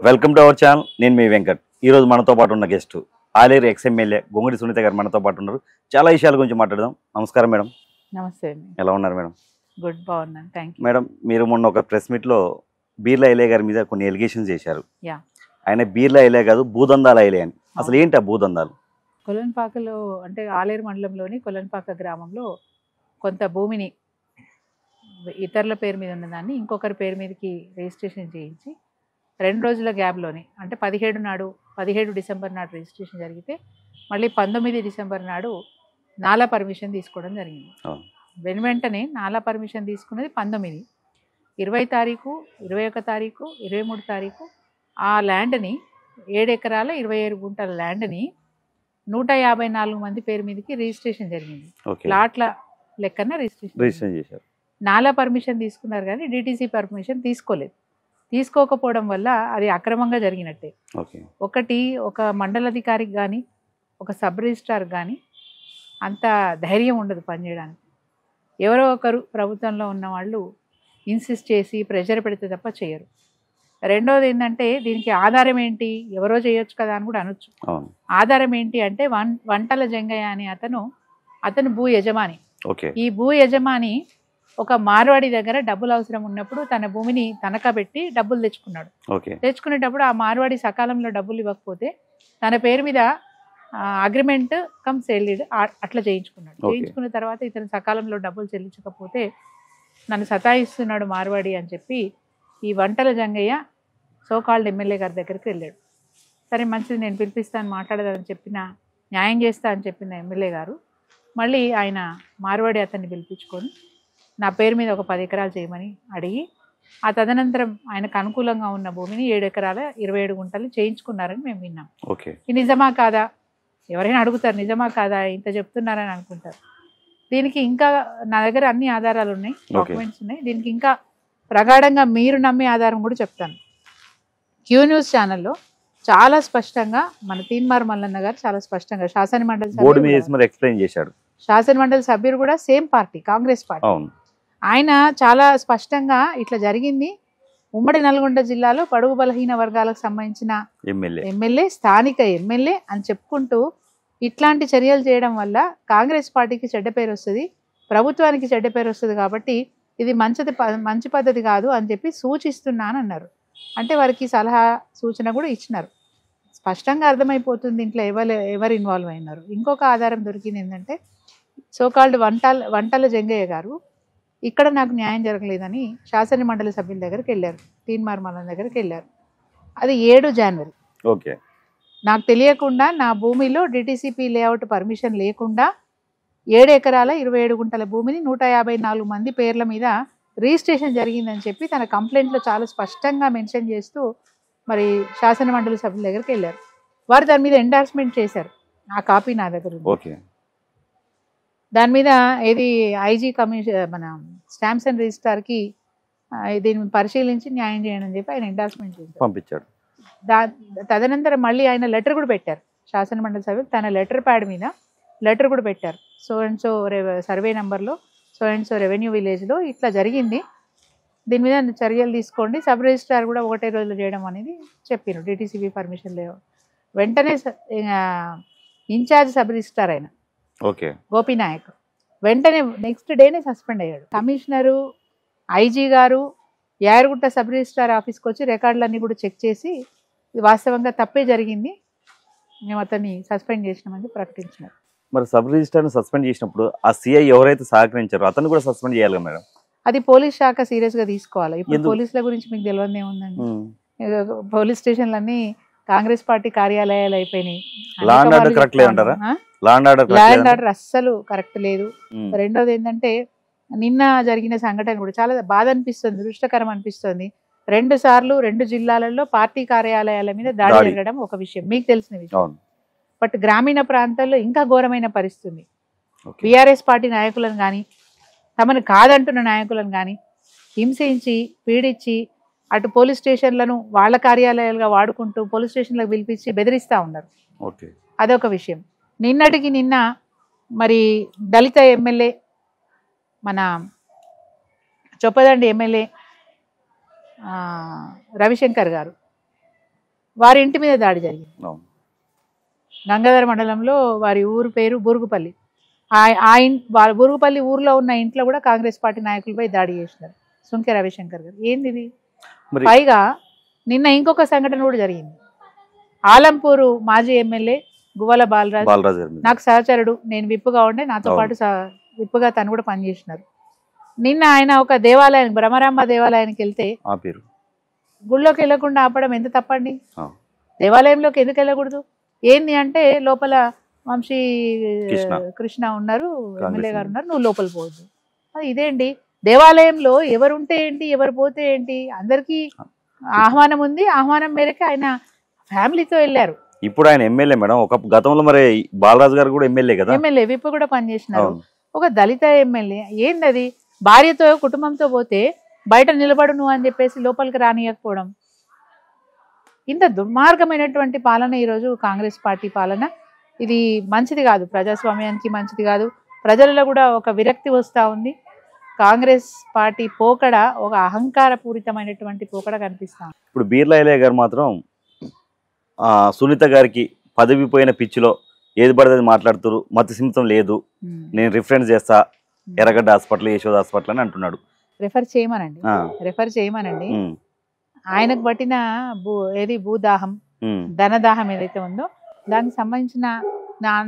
Welcome to our channel. నేను మీ వెంకట్. ఈరోజు మనతో పాటు ఉన్న గెస్ట్ ఆలేరు ఎక్స్ఎమ్మెల్యే గొంగుడి సునీత గారు మనతో పాటు ఉన్నారు. చాలా విషయాల గురించి మాట్లాడదాం. నమస్కారం మేడం. నమస్తే అండి. ఎలా ఉన్నారు మేడం? గుడ్, బాగున్నాను, థ్యాంక్ యూ. మేడం, మీరు మొన్న ఒక ప్రెస్ మీట్లో బీర్లా ఐలే గారి మీద కొన్ని ఎలిగేషన్స్ చేశారు. యా, ఆయన బీర్లా ఐలే కాదు, భూదందాల ఐలే అని. అసలు ఏంటి ఆ భూదందాలు? కొలన్పాకలో అంటే ఆలేరు మండలంలోని కొలన్పాక గ్రామంలో కొంత భూమిని ఇతరుల పేరు మీద ఉన్నదాన్ని ఇంకొకరి పేరు మీదకి రిజిస్ట్రేషన్ చేయించి 2 రోజుల గ్యాప్లోని అంటే 17 డిసెంబర్ నాడు రిజిస్ట్రేషన్ జరిగితే మళ్ళీ 19 డిసెంబర్ నాడు నాలా పర్మిషన్ తీసుకోవడం జరిగింది. వెంటనే నాలా పర్మిషన్ తీసుకున్నది 19, 20 తారీఖు, 21 తారీఖు, 23 తారీఖు ఆ ల్యాండ్ని 7 ఎకరాల 27 గుంటల ల్యాండ్ని 154 మంది పేరు మీదకి రిజిస్ట్రేషన్ జరిగింది. ప్లాట్ల లెక్కన రిజిస్ట్రేషన్ చేశారు. నాలా పర్మిషన్ తీసుకున్నారు కానీ డిటిసి పర్మిషన్ తీసుకోలేదు. తీసుకోకపోవడం వల్ల అది అక్రమంగా జరిగినట్టే. ఒక మండలాధికారికి కానీ ఒక సబ్ రిజిస్ట్రార్ కానీ అంత ధైర్యం ఉండదు పనిచేయడానికి. ఎవరో ఒకరు ప్రభుత్వంలో ఉన్న వాళ్ళు ఇన్సిస్ట్ చేసి ప్రెషర్ పెడితే తప్ప చేయరు. రెండోది ఏంటంటే దీనికి ఆధారం ఏంటి, ఎవరో చేయొచ్చు కదా అని కూడా అనొచ్చు. ఆధారం ఏంటి అంటే వంటల జంగయ్య అని అతను భూ యజమాని. ఈ భూ యజమాని ఒక మార్వాడి దగ్గర డబ్బులు అవసరం ఉన్నప్పుడు తన భూమిని తనఖా పెట్టి డబ్బులు తెచ్చుకున్నాడు. తెచ్చుకునేటప్పుడు ఆ మార్వాడి సకాలంలో డబ్బులు ఇవ్వకపోతే తన పేరు మీద అగ్రిమెంట్ కమ్ సెల్లిడ్ అట్లా చేయించుకున్నాడు. చేయించుకున్న తర్వాత ఇతను సకాలంలో డబ్బులు చెల్లించకపోతే నన్ను సతాయిస్తున్నాడు మార్వాడి అని చెప్పి ఈ వంటల జంగయ్య సోకాల్డ్ ఎమ్మెల్యే గారి దగ్గరికి వెళ్ళాడు. సరే మంచిది, నేను పిలిపిస్తాను, మాట్లాడదని చెప్పిన, న్యాయం చేస్తా అని చెప్పిన ఎమ్మెల్యే గారు మళ్ళీ ఆయన మార్వాడి అతన్ని పిలిపించుకొని నా పేరు మీద ఒక 10 ఎకరాలు చేయమని అడిగి ఆ తదనంతరం ఆయనకు అనుకూలంగా ఉన్న భూమిని 7 ఎకరాల 27 గుంటలు చేయించుకున్నారని మేము విన్నాం. ఇది నిజమా కాదా? ఎవరైనా అడుగుతారు, నిజమా కాదా ఇంత చెప్తున్నారని అనుకుంటారు. దీనికి ఇంకా నా దగ్గర అన్ని ఆధారాలు ఉన్నాయి, డాక్యుమెంట్స్ ఉన్నాయి. దీనికి ఇంకా ప్రగాఢంగా మీరు నమ్మే ఆధారం కూడా చెప్తాను. క్యూ న్యూస్ ఛానల్లో చాలా స్పష్టంగా మన తీన్మార్ మల్లన్న గారు చాలా స్పష్టంగా శాసనమండలి సభ్యులు కూడా సేమ్ పార్టీ, కాంగ్రెస్ పార్టీ, ఆయన చాలా స్పష్టంగా ఇట్లా జరిగింది. ఉమ్మడి నల్గొండ జిల్లాలో బడుగు బలహీన వర్గాలకు సంబంధించిన ఎమ్మెల్యే, స్థానిక ఎమ్మెల్యే అని చెప్పుకుంటూ ఇట్లాంటి చర్యలు చేయడం వల్ల కాంగ్రెస్ పార్టీకి చెడ్డ పేరు వస్తుంది, ప్రభుత్వానికి చెడ్డ పేరు వస్తుంది. కాబట్టి ఇది మంచి పద్ధతి కాదు అని చెప్పి సూచిస్తున్నానన్నారు. అంటే వారికి సలహా సూచన కూడా ఇచ్చినారు. స్పష్టంగా అర్థమైపోతుంది ఇంట్లో ఎవరు ఇన్వాల్వ్ అయినారు. ఇంకొక ఆధారం దొరికింది ఏంటంటే సోకాల్డ్ వంటల జంగయ్య గారు ఇక్కడ నాకు న్యాయం జరగలేదని శాసన మండలి సభ్యుల దగ్గరికి వెళ్ళారు, తీన్మార్ మల్లన్న దగ్గరికి వెళ్ళారు. అది 7 జనవరి. నాకు తెలియకుండా నా భూమిలో డిటిసిపి లేఅవుట్ పర్మిషన్ లేకుండా 7 ఎకరాల 27 గుంటల భూమిని 154 మంది పేర్ల మీద రిజిస్ట్రేషన్ జరిగిందని చెప్పి తన కంప్లైంట్లో చాలా స్పష్టంగా మెన్షన్ చేస్తూ మరి శాసన మండలి సభ్యుల దగ్గరికి వెళ్ళారు. వారు దాని మీద ఎండార్స్మెంట్ చేశారు. ఆ కాపీ నా దగ్గర ఉంది. దాని మీద ఏది ఐజీ మన స్టాంప్స్ అండ్ రిజిస్ట్రార్కి దీన్ని పరిశీలించి న్యాయం చేయండి అని చెప్పి ఆయన ఎండార్స్మెంట్ చేశారు, పంపించాడు. తదనంతరం మళ్ళీ ఆయన లెటర్ కూడా పెట్టారు. శాసన మండలి సభ్యులు తన లెటర్ ప్యాడ్ మీద లెటర్ కూడా పెట్టారు. సో అండ్ సో సర్వే నెంబర్లో సో అండ్ సో రెవెన్యూ విలేజ్లో ఇట్లా జరిగింది, దీని మీద చర్యలు తీసుకోండి. సబ్ రిజిస్ట్రార్ కూడా 1 రోజులో చేయడం అనేది చెప్పారు. డిటిసిపి పర్మిషన్ లేవు. వెంటనే ఇన్ఛార్జ్ సబ్ రిజిస్ట్రార్ అయిన గోపీనాయక్ వెంటనే నెక్స్ట్ డేనే సస్పెండ్ అయ్యాడు. కమిషనరు, ఐజీ గారు యాయరుగుట్ట సబ్ రిజిస్ట్రార్ ఆఫీస్కి వచ్చి రికార్డులన్నీ కూడా చెక్ చేసి ఇది వాస్తవంగా తప్పే జరిగింది, మేము అతన్ని సస్పెండ్ చేసినామని ప్రకటించినారు. మరి సబ్ రిజిస్ట్రార్ని సస్పెండ్ చేసినప్పుడు ఆ సిఐ ఎవరైతే సహకరించారో అతను కూడా సస్పెండ్ చేయాలి కదా మేడం? అది పోలీస్ శాఖ సీరియస్గా తీసుకోవాలి. ఇప్పుడు పోలీసుల గురించి మీకు తెలియదే ఉందండి. పోలీస్ స్టేషన్లన్నీ కాంగ్రెస్ పార్టీ కార్యాలయాలు అయిపోయినాయి. ల్యాండ్ ఆర్డర్ అస్సలు కరెక్ట్ లేదు. రెండోది ఏంటంటే నిన్న జరిగిన సంఘటన కూడా చాలా బాధ అనిపిస్తుంది, దురదృష్టకరం అనిపిస్తుంది. 2 సార్లు 2 జిల్లాలలో పార్టీ కార్యాలయాల మీద దాడి జరగడం ఒక విషయం, మీకు తెలిసిన విషయం. బట్ గ్రామీణ ప్రాంతాల్లో ఇంకా ఘోరమైన పరిస్థితి. బీఆర్ఎస్ పార్టీ నాయకులను కానీ తమను కాదంటున్న నాయకులను కానీ హింసించి పీడించి అటు పోలీస్ స్టేషన్లను వాళ్ళ కార్యాలయాలుగా వాడుకుంటూ పోలీస్ స్టేషన్లకు పిలిపించి బెదిరిస్తూ ఉన్నారు. అదొక విషయం. నిన్నటికి నిన్న మరి దళిత ఎమ్మెల్యే మన చొప్పదండి ఎమ్మెల్యే రవిశంకర్ గారు వారి ఇంటి మీద దాడి జరిగింది. అవును. గంగాధర మండలంలో వారి ఊరు పేరు బూరుగుపల్లి. వాళ్ళ బూరుగుపల్లి ఊర్లో ఉన్న ఇంట్లో కూడా కాంగ్రెస్ పార్టీ నాయకులపై దాడి చేసినారు. సుంకె రవిశంకర్ గారు ఏంది ఇది? పైగా నిన్న ఇంకొక సంఘటన కూడా జరిగింది. ఆలంపూరు మాజీ ఎమ్మెల్యే గువ్వల బాలరాజ్ నాకు సహచరుడు, నేను విప్పుగా ఉండే, నాతో పాటు విప్పుగా తను కూడా పనిచేసినారు. నిన్న ఆయన ఒక దేవాలయానికి, బ్రహ్మరాంబ దేవాలయానికి వెళ్తే గుళ్ళోకి వెళ్ళకుండా ఆపడం ఎంత తప్పండి? దేవాలయంలోకి ఎందుకు వెళ్ళకూడదు? ఏంది అంటే లోపల వంశీ కృష్ణ ఉన్నారు, ఎమ్మెల్యే గారు ఉన్నారు, నువ్వు లోపల పోవద్దు. ఇదేంటి? దేవాలయంలో ఎవరుంటే ఏంటి, ఎవరు పోతే ఏంటి? అందరికీ ఆహ్వానం ఉంది. ఆహ్వానం మేరకు ఆయన ఫ్యామిలీతో వెళ్ళారు. ఇప్పుడు ఆయన ఎమ్మెల్యే మేడం. ఒక గతంలో మరి బాలరాజు గారు కూడా ఎమ్మెల్యే కదా, ఎమ్మెల్యే విప్ కూడా పనిచేసినారు. ఒక దళిత ఎమ్మెల్యే ఏంది అది? భార్యతో కుటుంబంతో పోతే బయట నిలబడు నువ్వు అని చెప్పేసి లోపలికి రానియకపోవడం, ఇంత దుర్మార్గమైనటువంటి పాలన ఈరోజు కాంగ్రెస్ పార్టీ పాలన. ఇది మంచిది కాదు, ప్రజాస్వామ్యానికి మంచిది కాదు. ప్రజలలో కూడా ఒక విరక్తి వస్తూ ఉంది. కాంగ్రెస్ పార్టీ పోకడ ఒక అహంకారపూరితమైనటువంటి పోకడ కనిపిస్తాం. ఇప్పుడు బీర్లా ఎలయ్య గారు మాత్రం సునీత గారికి పదవి పోయిన పిచ్చిలో ఏది పడితే మాట్లాడుతారు, మతి సిమితం లేదు, నేను రిఫరెన్స్ చేస్తా ఎర్రగడ్డ హాస్పిటల్, యశోద హాస్పిటల్ అని అంటున్నాడు. రెఫర్ చేయమనండి. ఆయనకు పట్టిన భూదాహం, ధనదాహం ఏదైతే ఉందో దానికి సంబంధించిన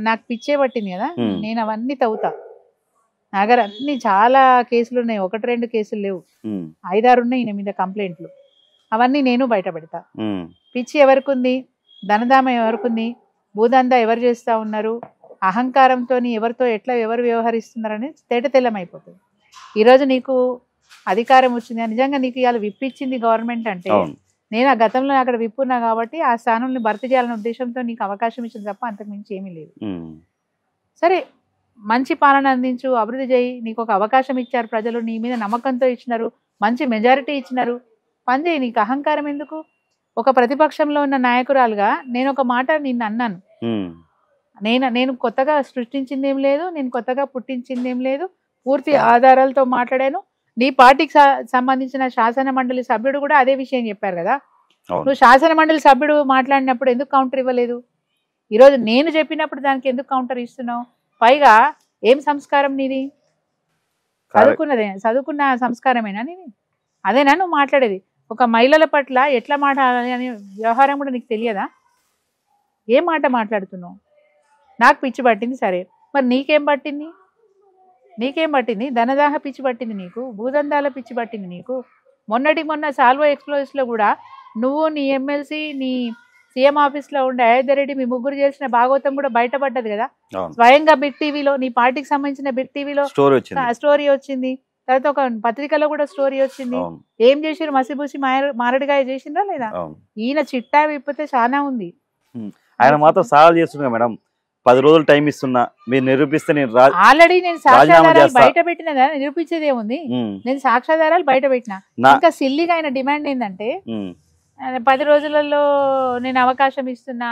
నాకు పిచ్చే పట్టింది కదా, నేను అవన్నీ తవ్వుతా. నా దగ్గర అన్ని చాలా కేసులు ఉన్నాయి, 1-2 కేసులు లేవు, 5-6 ఉన్నాయి ఈయన మీద కంప్లైంట్లు. అవన్నీ నేను బయట పెడతా. పిచ్చి ఎవరికి ఉంది, ధనదాహం ఎవరికి ఉంది, భూదందా ఎవరు చేస్తూ ఉన్నారు, అహంకారంతో ఎవరితో ఎవరు వ్యవహరిస్తున్నారని తేటతెల్లమైపోతుంది. ఈరోజు నీకు అధికారం వచ్చింది, నిజంగా నీకు ఇవాళ విప్పిచ్చింది గవర్నమెంట్ అంటే, నేను ఆ గతంలో అక్కడ విప్పున్నా కాబట్టి ఆ స్థానాన్ని భర్తీ చేయాలనే ఉద్దేశంతో నీకు అవకాశం ఇచ్చింది తప్ప అంతకు మించి ఏమీ లేదు. సరే, మంచి పాలన అందించు, అభివృద్ధి చేయి, నీకు ఒక అవకాశం ఇచ్చారు ప్రజలు, నీ మీద నమ్మకంతో ఇచ్చినారు, మంచి మెజారిటీ ఇచ్చినారు, పని చేయి. నీకు అహంకారం ఎందుకు? ఒక ప్రతిపక్షంలో ఉన్న నాయకురాలుగా నేను ఒక మాట నిన్ను అన్నాను. నేను కొత్తగా సృష్టించింది ఏం లేదు, నేను కొత్తగా పుట్టించింది ఏం లేదు, పూర్తి ఆధారాలతో మాట్లాడాను. నీ పార్టీకి సంబంధించిన శాసన మండలి సభ్యుడు కూడా అదే విషయం చెప్పారు కదా. నువ్వు శాసన మండలి సభ్యుడు మాట్లాడినప్పుడు ఎందుకు కౌంటర్ ఇవ్వలేదు? ఈరోజు నేను చెప్పినప్పుడు దానికి ఎందుకు కౌంటర్ ఇస్తున్నావు? పైగా ఏం సంస్కారం నీది? చదువుకున్న సంస్కారమేనా నీది? అదేనా నువ్వు మాట్లాడేది? ఒక మహిళల పట్ల ఎట్లా మాట్లాడాలి అనే వ్యవహారం కూడా నీకు తెలియదా? ఏం మాట మాట్లాడుతున్నావు? నాకు పిచ్చి పట్టింది, సరే, మరి నీకేం పట్టింది? ధనదాహ పిచ్చి పట్టింది నీకు, భూదందాల పిచ్చి పట్టింది నీకు. మొన్న సాల్వో ఎక్స్ప్లోజివ్స్లో కూడా నువ్వు, నీ ఎమ్మెల్సీ, నీ సీఎం ఆఫీస్లో ఉండే అయోధ్య రెడ్డి, మీ ముగ్గురు చేసిన భాగవతం కూడా బయటపడ్డది కదా. స్వయంగా బిగ్ టీవీలో, నీ పార్టీకి సంబంధించిన బిగ్ టీవీలో స్టోరీ వచ్చింది, తర్వాత ఒక పత్రికలో కూడా స్టోరీ వచ్చింది. ఏం చేసారు? మసిబూసి మారడిగాయ చేసిందా లేదా? ఈయన చిట్టా విప్పితే చాలా ఉంది. ఆయన మాత్రం సాల్వ్ చేస్తున్నా మేడం. 10 రోజులు టైం ఇస్తున్నా, మీరు నిరూపిస్తే నేను ఆల్రెడీ నేను సాక్ష్యాధారాలు బయట పెట్టిన నిరూపించేది ఏముంది? నేను సాక్ష్యాధారాలు బయట పెట్టినా. ఇంకా సిల్లిగా ఆయన డిమాండ్ ఏంటంటే 10 రోజులలో నేను అవకాశం ఇస్తున్నా,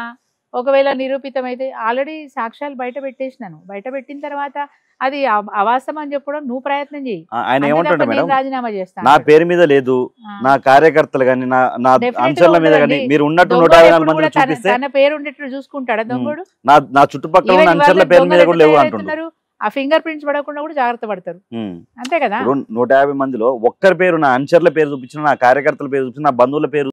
ఒకవేళ నిరూపితం అయితే, ఆల్రెడీ సాక్ష్యాలు బయట పెట్టేసినాను. బయట పెట్టిన తర్వాత అది అవాస్తవం అని చెప్పడం నువ్వు ప్రయత్నం చేయి. ఆయన ఏమంటాడు మేడం, రాజీనామా చేస్తాను, నా పేరు మీద లేదు, నా కార్యకర్తలు గాని నా అంశాల మీద గాని మీరు ఉన్నట్టు 154 మంది చూపిస్తే తన పేరు ఉండేట్టు చూసుకుంటాడా దొంగడు? నా చుట్టుపక్కల ఉన్న అంశాల పేరు మీద కూడా లేవు అంటున్నారు. ఆ ఫింగర్ ప్రింట్స్ పడకుండా కూడా జాగ్రత్త పడతారు, అంతే కదా. 150 మందిలో ఒక్కరి పేరు, నా అంచర్ల పేరు చూపించిన, నా కార్యకర్తల పేరు చూపించిన, నా బంధువుల పేరు